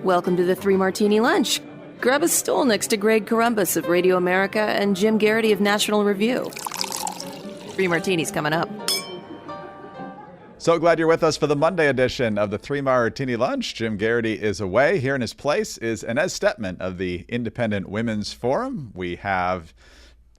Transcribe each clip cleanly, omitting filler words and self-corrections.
Welcome to the Three Martini Lunch. Grab a stool next to Greg Columbus of Radio America and Jim Garrity of National Review. Three Martinis coming up. So glad you're with us for the Monday edition of the Three Martini Lunch. Jim Garrity is away. Here in his place is Inez Stepman of the Independent Women's Forum. We have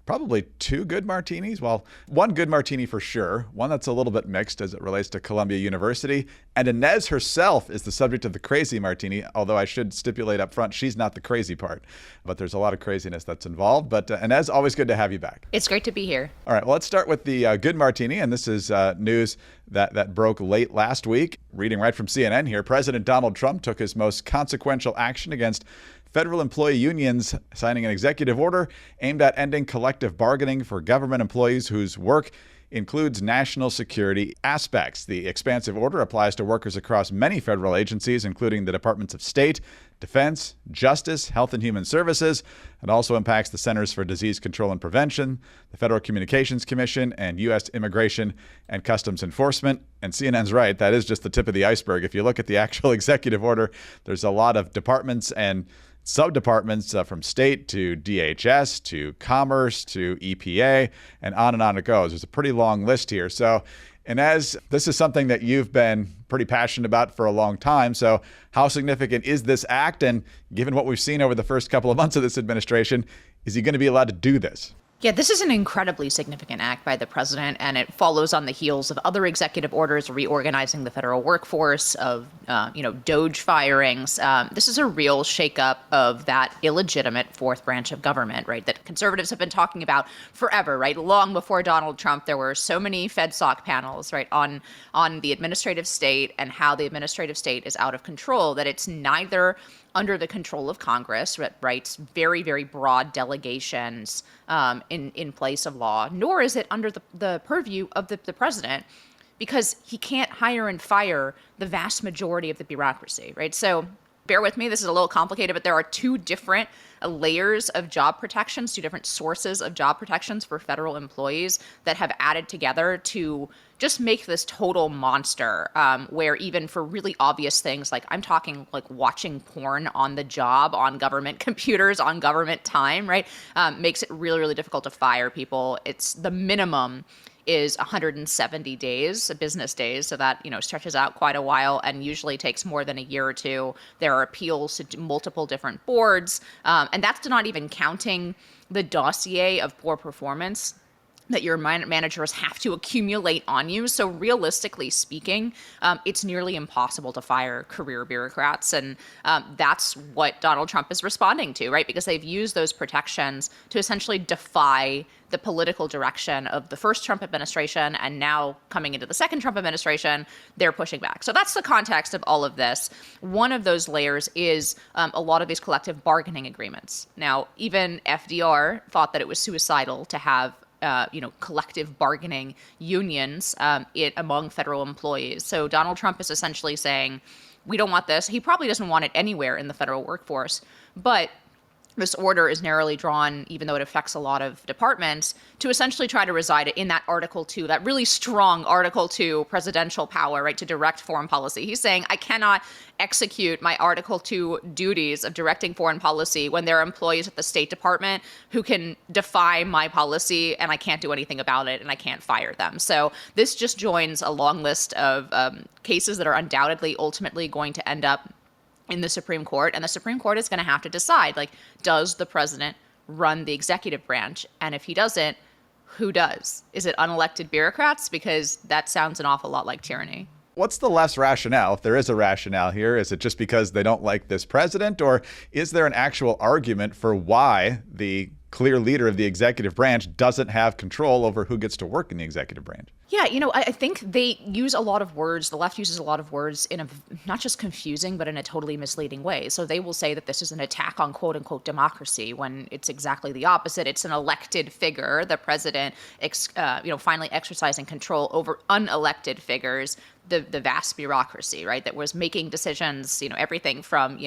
probably two good martinis. Well, one good martini for sure. One that's a little bit mixed as it relates to Columbia University. And Inez herself is the subject of the crazy martini, although I should stipulate up front, she's not the crazy part. But there's a lot of craziness that's involved. But Inez, always good to have you back. It's great to be here. All right, well, let's start with the good martini. And this is news that broke late last week. Reading right from CNN here, President Donald Trump took his most consequential action against federal employee unions, signing an executive order aimed at ending collective bargaining for government employees whose work includes national security aspects. The expansive order applies to workers across many federal agencies, including the Departments of State, Defense, Justice, Health and Human Services. It also impacts the Centers for Disease Control and Prevention, the Federal Communications Commission, and U.S. Immigration and Customs Enforcement. And CNN's right, that is just the tip of the iceberg. If you look at the actual executive order, there's a lot of departments and sub-departments from state to DHS to commerce to EPA and on it goes. There's a pretty long list here. So, Inez, this is something that you've been pretty passionate about for a long time. So how significant is this act? And given what we've seen over the first couple of months of this administration, is he going to be allowed to do this? Yeah, this is an incredibly significant act by the president, and it follows on the heels of other executive orders reorganizing the federal workforce, of Doge firings. This is a real shakeup of that illegitimate fourth branch of government, right? That conservatives have been talking about forever, right? Long before Donald Trump, there were so many FedSoc panels, right, on the administrative state and how the administrative state is out of control. That it's neither under the control of Congress, right? Very, very broad delegations in place of law, nor is it under the purview of the president, because he can't hire and fire the vast majority of the bureaucracy, right? So bear with me, this is a little complicated, but there are two different layers of job protections, two different sources of job protections for federal employees that have added together to just make this total monster, where even for really obvious things, like I'm talking like watching porn on the job, on government computers, on government time, right, makes it really, really difficult to fire people. It's the minimum is 170 days, business days. So that, stretches out quite a while and usually takes more than a year or two. There are appeals to multiple different boards. And that's not even counting the dossier of poor performance that your managers have to accumulate on you. So realistically speaking, it's nearly impossible to fire career bureaucrats. And that's what Donald Trump is responding to, right? Because they've used those protections to essentially defy the political direction of the first Trump administration, and now coming into the second Trump administration, they're pushing back. So that's the context of all of this. One of those layers is a lot of these collective bargaining agreements. Now, even FDR thought that it was suicidal to have collective bargaining unions among federal employees. So Donald Trump is essentially saying, we don't want this. He probably doesn't want it anywhere in the federal workforce, but this order is narrowly drawn, even though it affects a lot of departments, to essentially try to reside in that Article 2, that really strong Article 2 presidential power, right, to direct foreign policy. He's saying, I cannot execute my Article 2 duties of directing foreign policy when there are employees at the State Department who can defy my policy and I can't do anything about it and I can't fire them. So this just joins a long list of cases that are undoubtedly ultimately going to end up in the Supreme Court, and the Supreme Court is going to have to decide, does the president run the executive branch? And if he doesn't, who does? Is it unelected bureaucrats? Because that sounds an awful lot like tyranny. What's the less rationale, if there is a rationale here? Is it just because they don't like this president, or is there an actual argument for why the clear leader of the executive branch doesn't have control over who gets to work in the executive branch? Yeah, I think they use a lot of words. The left uses a lot of words in a not just confusing, but in a totally misleading way. So they will say that this is an attack on quote unquote democracy when it's exactly the opposite. It's an elected figure, the president, finally exercising control over unelected figures, the vast bureaucracy, right, that was making decisions, everything from,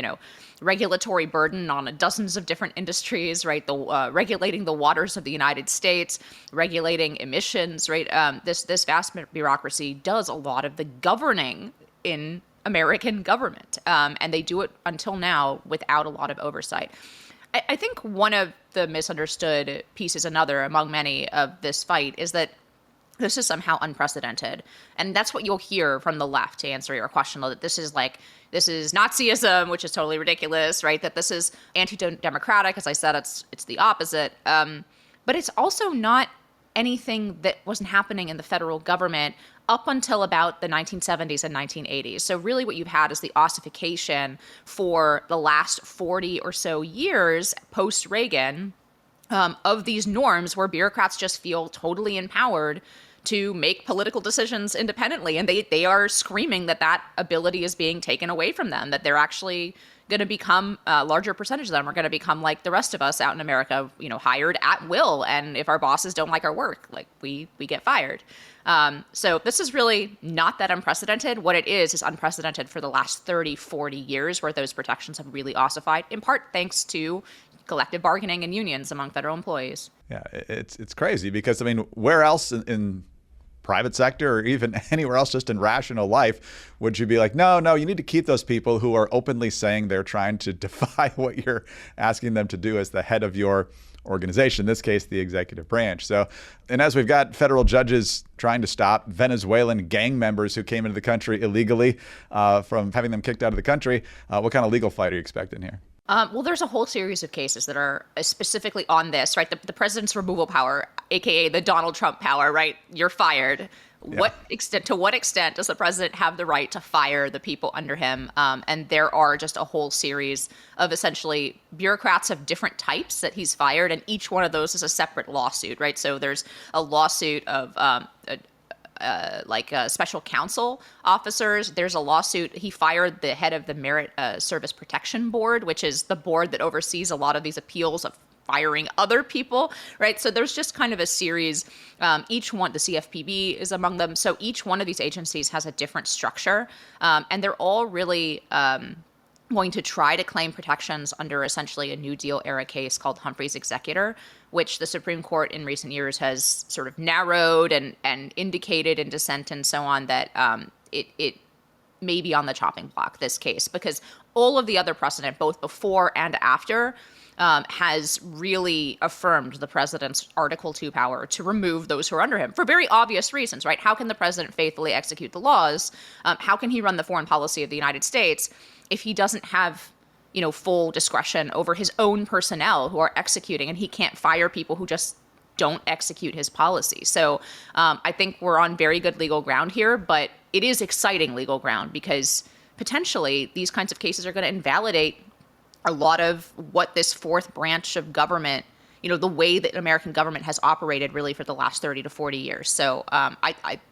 regulatory burden on dozens of different industries, right, regulating the waters of the United States, regulating emissions, right, this vast bureaucracy does a lot of the governing in American government. And they do it until now without a lot of oversight. I think one of the misunderstood pieces, among many, of this fight is that this is somehow unprecedented. And that's what you'll hear from the left to answer your question, that this is Nazism, which is totally ridiculous, right? That this is anti-democratic. As I said, it's the opposite. But it's also not anything that wasn't happening in the federal government up until about the 1970s and 1980s. So really what you've had is the ossification for the last 40 or so years post-Reagan of these norms where bureaucrats just feel totally empowered to make political decisions independently. And they are screaming that ability is being taken away from them, that they're actually going to become a larger percentage of them are going to become like the rest of us out in America, hired at will. And if our bosses don't like our work, we get fired. So this is really not that unprecedented. What it is unprecedented for the last 30, 40 years where those protections have really ossified, in part thanks to collective bargaining and unions among federal employees. Yeah, it's crazy because, where else in private sector or even anywhere else just in rational life would you be like, no, you need to keep those people who are openly saying they're trying to defy what you're asking them to do as the head of your organization, in this case, the executive branch. So, and as we've got federal judges trying to stop Venezuelan gang members who came into the country illegally from having them kicked out of the country, what kind of legal fight are you expecting here? Well, there's a whole series of cases that are specifically on this, right? The president's removal power, aka the Donald Trump power, right? You're fired. Yeah. To what extent does the president have the right to fire the people under him? And there are just a whole series of essentially bureaucrats of different types that he's fired, and each one of those is a separate lawsuit, right? So there's a lawsuit of special counsel officers. There's a lawsuit. He fired the head of the Merit Service Protection Board, which is the board that oversees a lot of these appeals of firing other people, right? So there's just kind of a series. Each one, the CFPB is among them. So each one of these agencies has a different structure, and they're all really going to try to claim protections under essentially a New Deal era case called Humphrey's Executor, which the Supreme Court in recent years has sort of narrowed and indicated in dissent and so on that it may be on the chopping block, this case, because all of the other precedent, both before and after, has really affirmed the president's Article 2 power to remove those who are under him for very obvious reasons, right? How can the president faithfully execute the laws? How can he run the foreign policy of the United States if he doesn't have, full discretion over his own personnel who are executing, and he can't fire people who just don't execute his policy? So I think we're on very good legal ground here, but it is exciting legal ground because potentially these kinds of cases are going to invalidate a lot of what this fourth branch of government, the way that American government has operated really for the last 30 to 40 years. So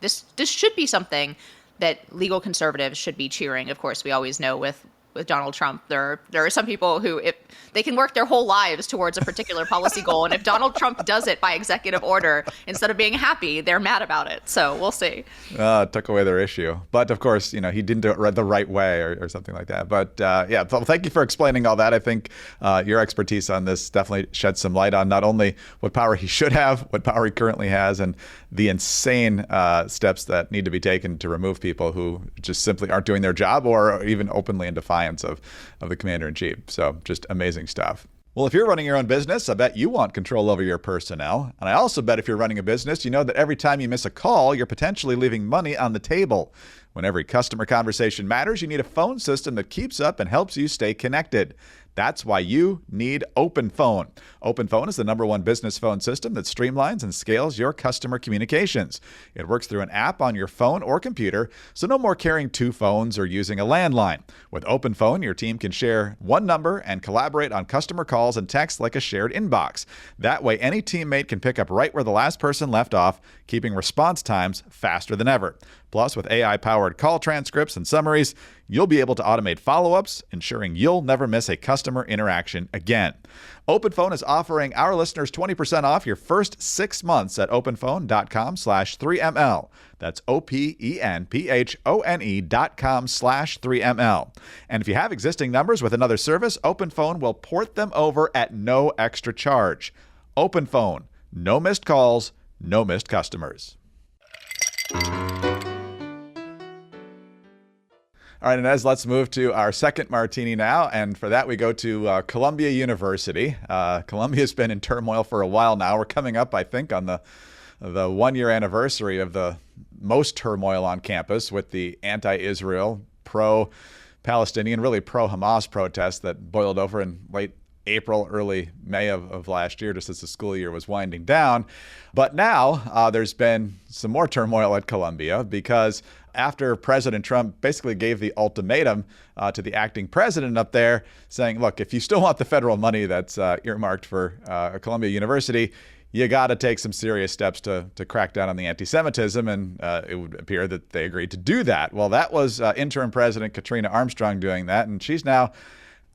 this should be something that legal conservatives should be cheering. Of course, we always know with Donald Trump, there are some people who, if they can work their whole lives towards a particular policy goal, and if Donald Trump does it by executive order instead of being happy, they're mad about it. So we'll see. It took away their issue, but of course, he didn't do it the right way or something like that. But thank you for explaining all that. I think your expertise on this definitely sheds some light on not only what power he should have, what power he currently has, and the insane steps that need to be taken to remove people who just simply aren't doing their job or even openly in defiance of the commander-in-chief. So just amazing stuff. Well, if you're running your own business, I bet you want control over your personnel. And I also bet if you're running a business, you know that every time you miss a call, you're potentially leaving money on the table. When every customer conversation matters, you need a phone system that keeps up and helps you stay connected. That's why you need OpenPhone. OpenPhone is the #1 business phone system that streamlines and scales your customer communications. It works through an app on your phone or computer, so no more carrying 2 phones or using a landline. With OpenPhone, your team can share one number and collaborate on customer calls and texts like a shared inbox. That way, any teammate can pick up right where the last person left off, keeping response times faster than ever. Plus, with AI-powered call transcripts and summaries, you'll be able to automate follow-ups, ensuring you'll never miss a customer interaction again. OpenPhone is offering our listeners 20% off your first 6 months at openphone.com/3ML. That's OPENPHONE.com/3ML. And if you have existing numbers with another service, OpenPhone will port them over at no extra charge. OpenPhone. No missed calls, no missed customers. All right, Inez, let's move to our second martini now. And for that, we go to Columbia University. Columbia's been in turmoil for a while now. We're coming up, I think, on the 1-year anniversary of the most turmoil on campus with the anti-Israel, pro-Palestinian, really pro-Hamas protests that boiled over in late April, early May of last year, just as the school year was winding down. But now there's been some more turmoil at Columbia because after President Trump basically gave the ultimatum to the acting president up there saying, look, if you still want the federal money that's earmarked for Columbia University, you got to take some serious steps to crack down on the anti-Semitism. And it would appear that they agreed to do that. Well, that was interim President Katrina Armstrong doing that. And she's now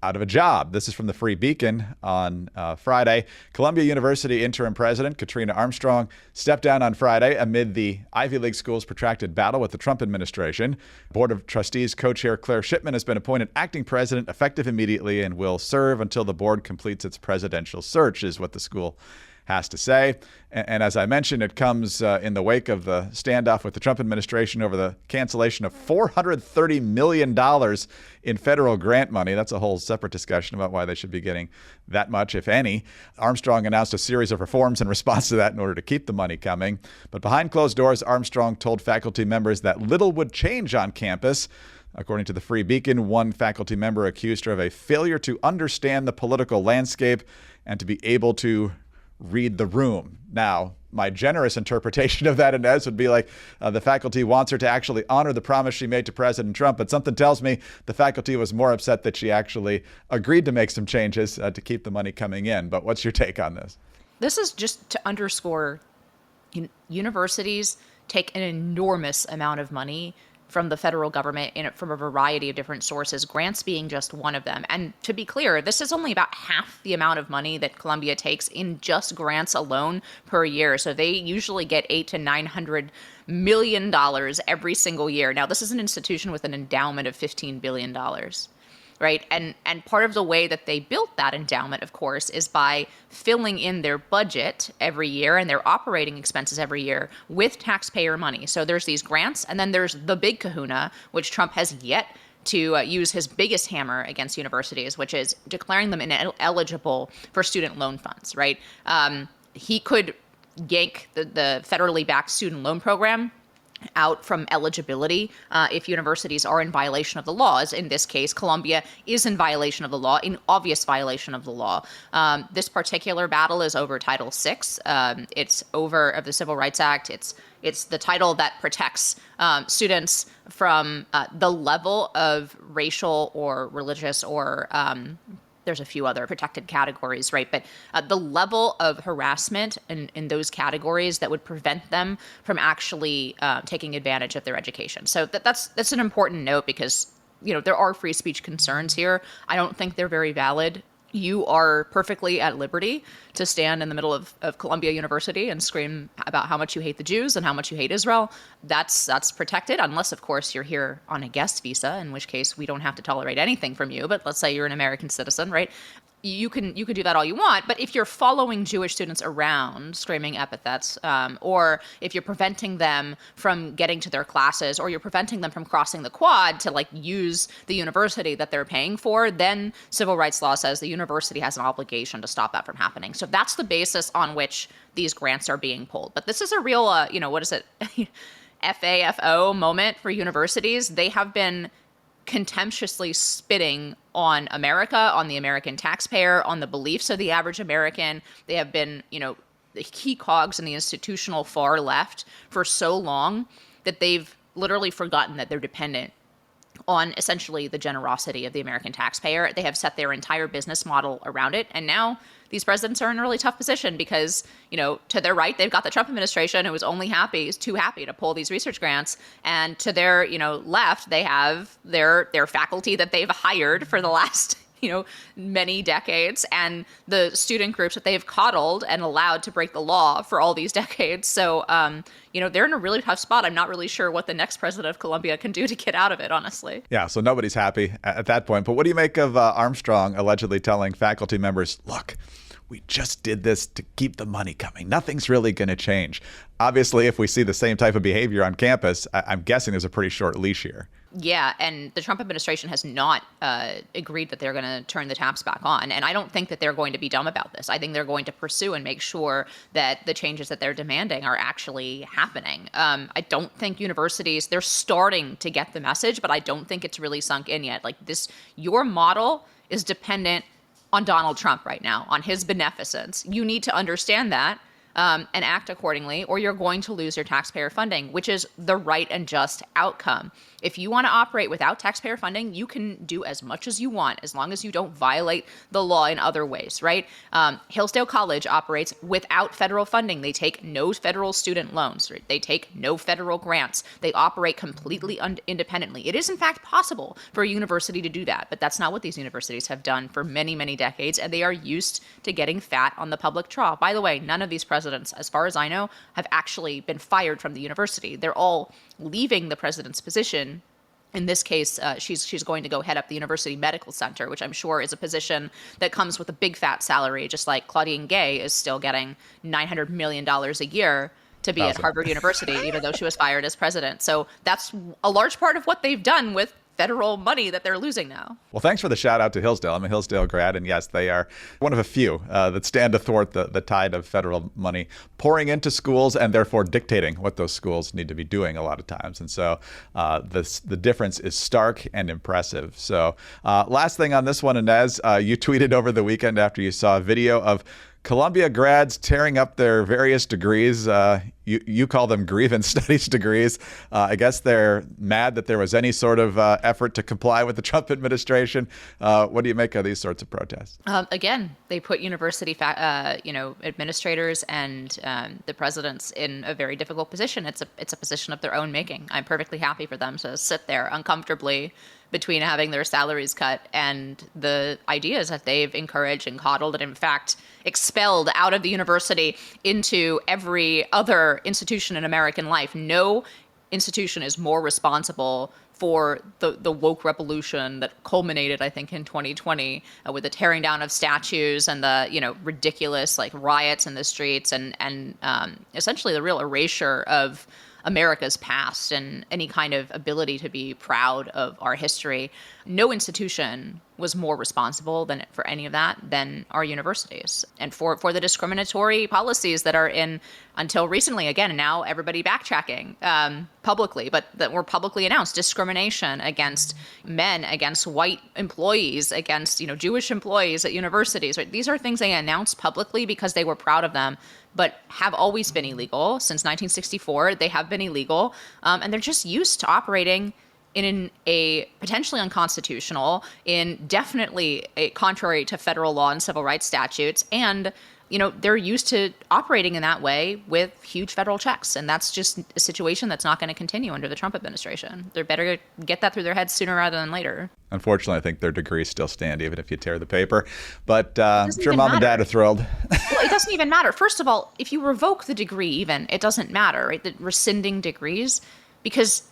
out of a job. This is from the Free Beacon on Friday. Columbia University interim president Katrina Armstrong stepped down on Friday amid the Ivy League school's protracted battle with the Trump administration. Board of Trustees co-chair Claire Shipman has been appointed acting president effective immediately and will serve until the board completes its presidential search, is what the school has to say. And as I mentioned, it comes in the wake of the standoff with the Trump administration over the cancellation of $430 million in federal grant money. That's a whole separate discussion about why they should be getting that much, if any. Armstrong announced a series of reforms in response to that in order to keep the money coming. But behind closed doors, Armstrong told faculty members that little would change on campus. According to the Free Beacon, one faculty member accused her of a failure to understand the political landscape and to be able to read the room. Now, my generous interpretation of that, Inez, would be like the faculty wants her to actually honor the promise she made to President Trump, but something tells me the faculty was more upset that she actually agreed to make some changes to keep the money coming in. But what's your take on this? This is just to underscore universities take an enormous amount of money from the federal government from a variety of different sources, grants being just one of them. And to be clear, this is only about half the amount of money that Columbia takes in just grants alone per year. So they usually get $800 to $900 million every single year. Now, this is an institution with an endowment of $15 billion. Right. And part of the way that they built that endowment, of course, is by filling in their budget every year and their operating expenses every year with taxpayer money. So there's these grants, and then there's the big kahuna, which Trump has yet to use his biggest hammer against universities, which is declaring them ineligible for student loan funds. Right. He could yank the federally backed student loan program out from eligibility if universities are in violation of the laws. In this case, Columbia is in violation of the law, in obvious violation of the law. This particular battle is over Title VI. It's over of the Civil Rights Act. It's the title that protects students from the level of racial or religious or there's a few other protected categories, right? But the level of harassment in those categories that would prevent them from actually taking advantage of their education. So that's an important note because, there are free speech concerns here. I don't think they're very valid. You are perfectly at liberty to stand in the middle of Columbia University and scream about how much you hate the Jews and how much you hate Israel. That's protected, unless, of course, you're here on a guest visa, in which case we don't have to tolerate anything from you. But let's say you're an American citizen, right? You can do that all you want, but if you're following Jewish students around screaming epithets, or if you're preventing them from getting to their classes, or you're preventing them from crossing the quad to use the university that they're paying for, then civil rights law says the university has an obligation to stop that from happening. So that's the basis on which these grants are being pulled. But this is a real, what is it, FAFO moment for universities. They have been contemptuously spitting on America, on the American taxpayer, on the beliefs of the average American. They have been, the key cogs in the institutional far left for so long that they've literally forgotten that they're dependent on essentially the generosity of the American taxpayer. They have set their entire business model around it. And now these presidents are in a really tough position because, to their right, they've got the Trump administration who is too happy to pull these research grants. And to their, left, they have their faculty that they've hired for the last, many decades, and the student groups that they've coddled and allowed to break the law for all these decades. So, they're in a really tough spot. I'm not really sure what the next president of Columbia can do to get out of it, honestly. Yeah, so nobody's happy at that point. But what do you make of Armstrong allegedly telling faculty members, look, we just did this to keep the money coming. Nothing's really going to change. Obviously, if we see the same type of behavior on campus, I'm guessing there's a pretty short leash here. Yeah, and the Trump administration has not agreed that they're going to turn the taps back on. And I don't think that they're going to be dumb about this. I think they're going to pursue and make sure that the changes that they're demanding are actually happening. I don't think universities, they're starting to get the message, but I don't think it's really sunk in yet. Like this, your model is dependent on Donald Trump right now, on his beneficence. You need to understand that. And act accordingly, or you're going to lose your taxpayer funding, which is the right and just outcome. If you want to operate without taxpayer funding, you can do as much as you want, as long as you don't violate the law in other ways, right? Hillsdale College operates without federal funding. They take no federal student loans. Right? They take no federal grants. They operate completely independently. It is, in fact, possible for a university to do that, but that's not what these universities have done for many, many decades, and they are used to getting fat on the public draw. By the way, none of these presidents, as far as I know, have actually been fired from the university. They're all leaving the president's position. In this case, she's going to go head up the University Medical Center, which I'm sure is a position that comes with a big fat salary, just like Claudine Gay is still getting $900 million a year to be at Harvard University, even though she was fired as president. So that's a large part of what they've done with federal money that they're losing now. Well, thanks for the shout out to Hillsdale. I'm a Hillsdale grad, and yes, they are one of a few that stand to thwart the tide of federal money pouring into schools and therefore dictating what those schools need to be doing a lot of times. And so the difference is stark and impressive. So last thing on this one, Inez, you tweeted over the weekend after you saw a video of Columbia grads tearing up their various degrees. You call them grievance studies degrees. I guess they're mad that there was any sort of effort to comply with the Trump administration. What do you make of these sorts of protests? Again, they put university administrators and the presidents in a very difficult position. It's a position of their own making. I'm perfectly happy for them to sit there uncomfortably between having their salaries cut and the ideas that they've encouraged and coddled and in fact expelled out of the university into every other institution in American life. No institution is more responsible for the woke revolution that culminated, I think, in 2020 with the tearing down of statues and the ridiculous like riots in the streets and essentially the real erasure of America's past and any kind of ability to be proud of our history. No institution was more responsible for any of that than our universities. And for the discriminatory policies that are in, until recently, again, now everybody backtracking publicly, but that were publicly announced, discrimination against men, against white employees, against Jewish employees at universities. Right? These are things they announced publicly because they were proud of them, but have always been illegal. Since 1964, they have been illegal, and they're just used to operating in a potentially unconstitutional, in definitely contrary to federal law and civil rights statutes, and they're used to operating in that way with huge federal checks, and that's just a situation that's not going to continue under the Trump administration. They better get that through their heads sooner rather than later. Unfortunately, I think their degrees still stand, even if you tear the paper. But I'm sure mom and dad are thrilled. Well, it doesn't even matter. First of all, if you revoke the degree even, it doesn't matter, right? The rescinding degrees, because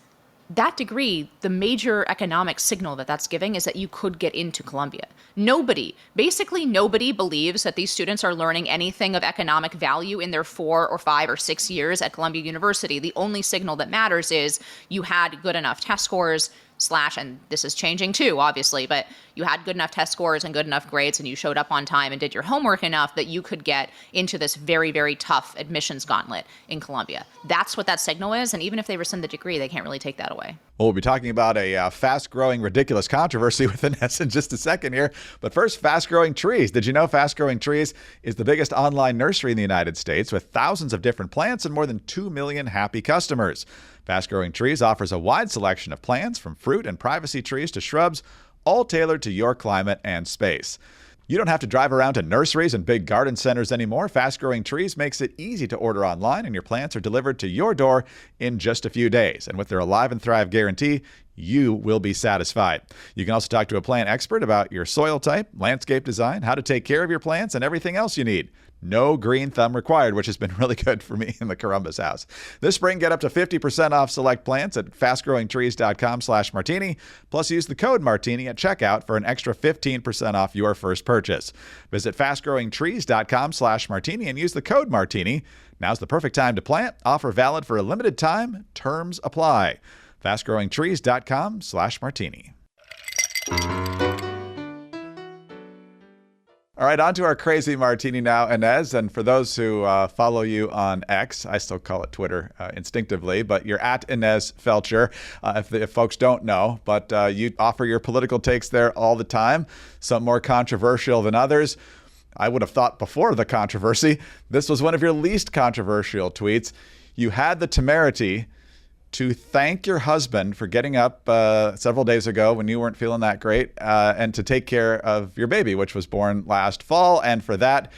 that degree, the major economic signal that that's giving is that you could get into Columbia. Basically nobody believes that these students are learning anything of economic value in their 4 or 5 or 6 years at Columbia University. The only signal that matters is you had good enough test scores, and this is changing too, obviously, but you had good enough test scores and good enough grades and you showed up on time and did your homework enough that you could get into this very, very tough admissions gauntlet in Columbia. That's what that signal is. And even if they rescind the degree, they can't really take that away. Well, we'll be talking about a fast-growing, ridiculous controversy with Inez in just a second here. But first, Fast-Growing Trees. Did you know Fast-Growing Trees is the biggest online nursery in the United States with thousands of different plants and more than 2 million happy customers? Fast-Growing Trees offers a wide selection of plants, from fruit and privacy trees to shrubs, all tailored to your climate and space. You don't have to drive around to nurseries and big garden centers anymore. Fast-Growing Trees makes it easy to order online, and your plants are delivered to your door in just a few days. And with their Alive and Thrive guarantee, you will be satisfied. You can also talk to a plant expert about your soil type, landscape design, how to take care of your plants, and everything else you need. No green thumb required, which has been really good for me in the Columbus house. This spring, get up to 50% off select plants at fastgrowingtrees.com/Martini. Plus, use the code Martini at checkout for an extra 15% off your first purchase. Visit fastgrowingtrees.com/Martini and use the code Martini. Now's the perfect time to plant. Offer valid for a limited time. Terms apply. fastgrowingtrees.com/Martini. All right, on to our crazy martini now, Inez. And for those who follow you on X, I still call it Twitter instinctively, but you're at Inez Felcher, if folks don't know. But you offer your political takes there all the time, some more controversial than others. I would have thought before the controversy, this was one of your least controversial tweets. You had the temerity to thank your husband for getting up several days ago when you weren't feeling that great and to take care of your baby, which was born last fall. And for that,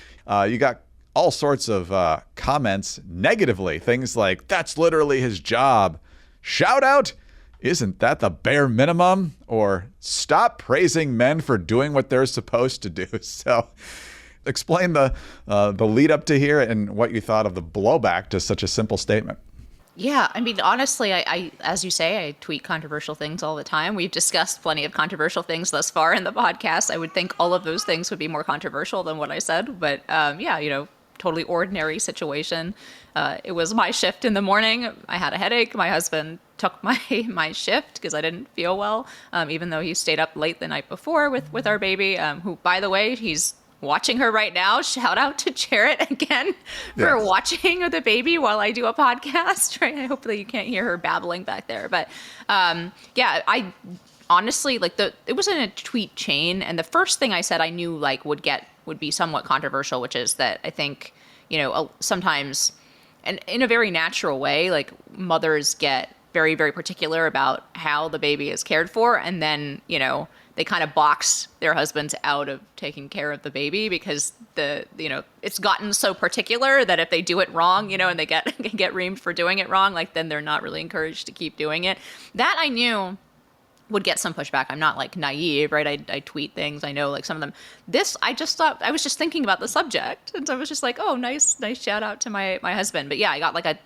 you got all sorts of comments negatively. Things like, that's literally his job. Shout out, isn't that the bare minimum? Or stop praising men for doing what they're supposed to do. So explain the lead up to here and what you thought of the blowback to such a simple statement. Yeah, I mean, honestly, I as you say, I tweet controversial things all the time. We've discussed plenty of controversial things thus far in the podcast. I would think all of those things would be more controversial than what I said. But yeah, totally ordinary situation. It was my shift in the morning. I had a headache. My husband took my shift because I didn't feel well, even though he stayed up late the night before with our baby, who, by the way, he's watching her right now. Shout out to Jarrett again for watching the baby while I do a podcast. Right? I hope that you can't hear her babbling back there. But yeah, I honestly it was in a tweet chain, and the first thing I said I knew would be somewhat controversial, which is that I think sometimes, and in a very natural way, like mothers get very, very particular about how the baby is cared for, and then they kind of box their husbands out of taking care of the baby because it's gotten so particular that if they do it wrong, and they get reamed for doing it wrong, then they're not really encouraged to keep doing it. That I knew would get some pushback. I'm not naive, right? I tweet things. I know some of them. This, I just thought, I was just thinking about the subject. And so I was just oh, nice shout out to my husband. But yeah, I got a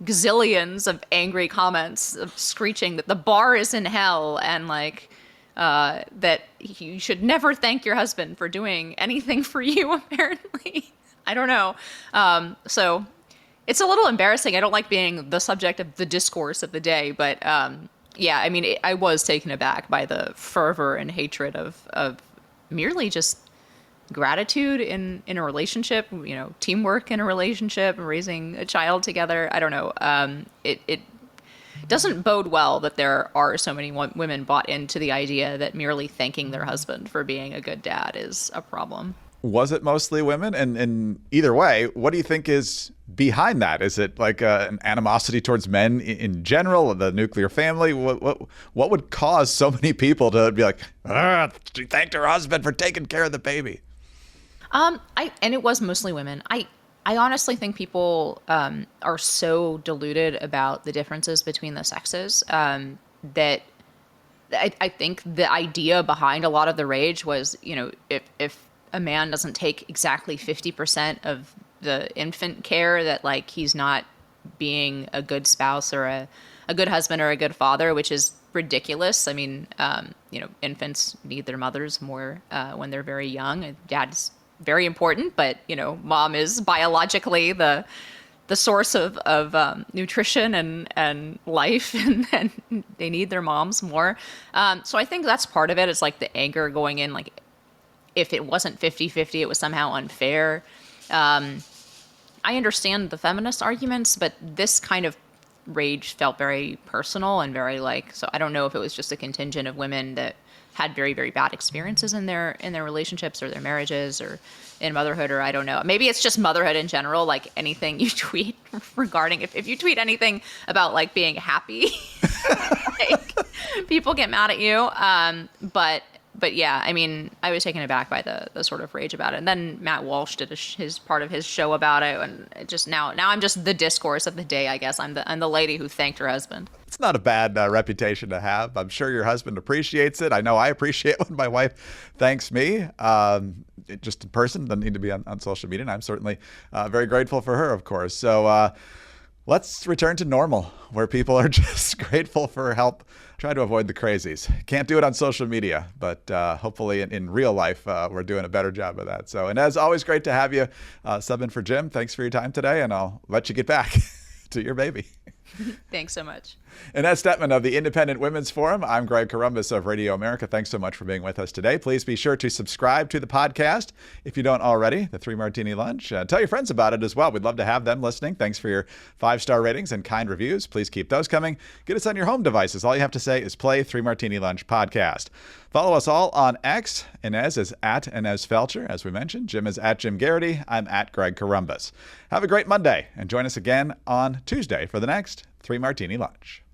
gazillions of angry comments of screeching that the bar is in hell and that you should never thank your husband for doing anything for you, apparently. I don't know. So it's a little embarrassing. I don't like being the subject of the discourse of the day, but yeah, I mean, I was taken aback by the fervor and hatred of merely just gratitude in a relationship, teamwork in a relationship, raising a child together. I don't know. It doesn't bode well that there are so many women bought into the idea that merely thanking their husband for being a good dad is a problem. Was it mostly women? And either way, what do you think is behind that? Is it an animosity towards men in general, the nuclear family? What would cause so many people to be she thanked her husband for taking care of the baby? And it was mostly women. I honestly think people are so deluded about the differences between the sexes that I think the idea behind a lot of the rage was, if a man doesn't take exactly 50% of the infant care, that he's not being a good spouse or a good husband or a good father, which is ridiculous. I mean, infants need their mothers more when they're very young. Dad's very important, but mom is biologically the source of nutrition and life, and they need their moms more. So I think that's part of it. It's the anger going in, if it wasn't 50-50, it was somehow unfair. I understand the feminist arguments, but this kind of rage felt very personal and very so I don't know if it was just a contingent of women that had very, very bad experiences in their relationships or their marriages or in motherhood, or I don't know. Maybe it's just motherhood in general, anything you tweet regarding, if you tweet anything about being happy, people get mad at you. But yeah, I mean, I was taken aback by the sort of rage about it. And then Matt Walsh did his part of his show about it, and it just now I'm just the discourse of the day, I guess. I'm the lady who thanked her husband. It's not a bad reputation to have. I'm sure your husband appreciates it. I know I appreciate when my wife thanks me. Just in person, doesn't need to be on social media. And I'm certainly very grateful for her, of course. So let's return to normal, where people are just grateful for help. Try to avoid the crazies. Can't do it on social media, but hopefully in real life, we're doing a better job of that. So, and as always, great to have you sub in for Jim. Thanks for your time today, and I'll let you get back to your baby. Thanks so much. Inez Stepman of the Independent Women's Forum. I'm Greg Corombos of Radio America. Thanks so much for being with us today. Please be sure to subscribe to the podcast if you don't already, the 3 Martini Lunch. Tell your friends about it as well. We'd love to have them listening. Thanks for your 5-star ratings and kind reviews. Please keep those coming. Get us on your home devices. All you have to say is play 3 Martini Lunch podcast. Follow us all on X. Inez is at Inez Felcher, as we mentioned. Jim is at Jim Garrity. I'm at Greg Corombos. Have a great Monday and join us again on Tuesday for the next 3 Martini Lunch.